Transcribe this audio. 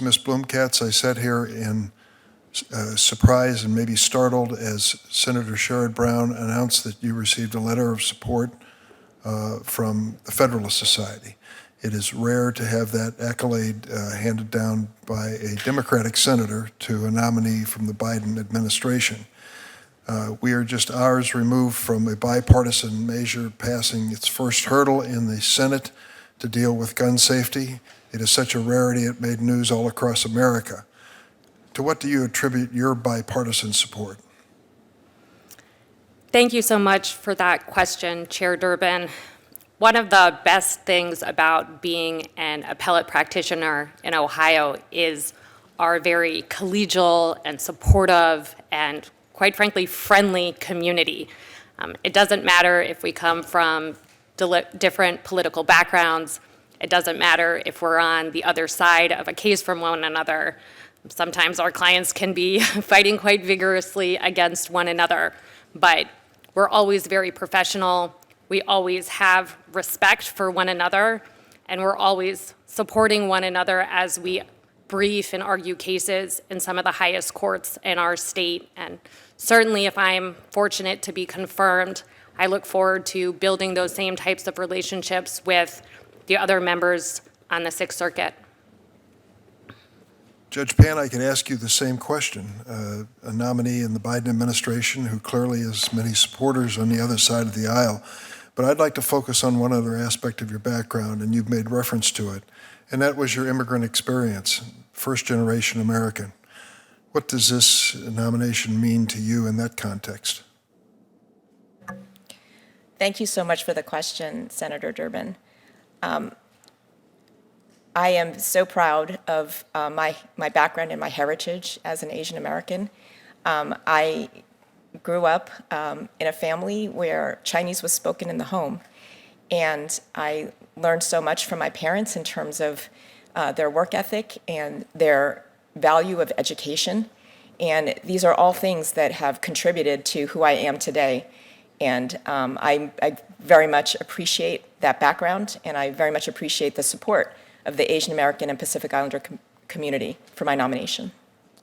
Ms. Blumkatz, I sat here in surprise and maybe startled as Senator Sherrod Brown announced that you received a letter of support from the Federalist Society. It is rare to have that accolade handed down by a Democratic senator to a nominee from the Biden administration. We are just hours removed from a bipartisan measure passing its first hurdle in the Senate to deal with gun safety. It is such a rarity it made news all across America. To what do you attribute your bipartisan support? Thank you so much for that question, Chair Durbin. One of the best things about being an appellate practitioner in Ohio is our very collegial and supportive and, quite frankly, friendly community. It doesn't matter if we come from different political backgrounds. It doesn't matter if we're on the other side of a case from one another. Sometimes our clients can be fighting quite vigorously against one another, but we're always very professional. We always have respect for one another, and we're always supporting one another as we brief and argue cases in some of the highest courts in our state. And certainly, if I'm fortunate to be confirmed, I look forward to building those same types of relationships with the other members on the Sixth Circuit. Judge Pan, I could ask you the same question. A nominee in the Biden administration who clearly has many supporters on the other side of the aisle. But I'd like to focus on one other aspect of your background, and you've made reference to it, and that was your immigrant experience, first-generation American. What does this nomination mean to you in that context? Thank you so much for the question, Senator Durbin. I am so proud of my background and my heritage as an Asian American. I grew up in a family where Chinese was spoken in the home, and I learned so much from my parents in terms of their work ethic and their value of education. And these are all things that have contributed to who I am today. And I very much appreciate that background, and I very much appreciate the support of the Asian American and Pacific Islander community for my nomination.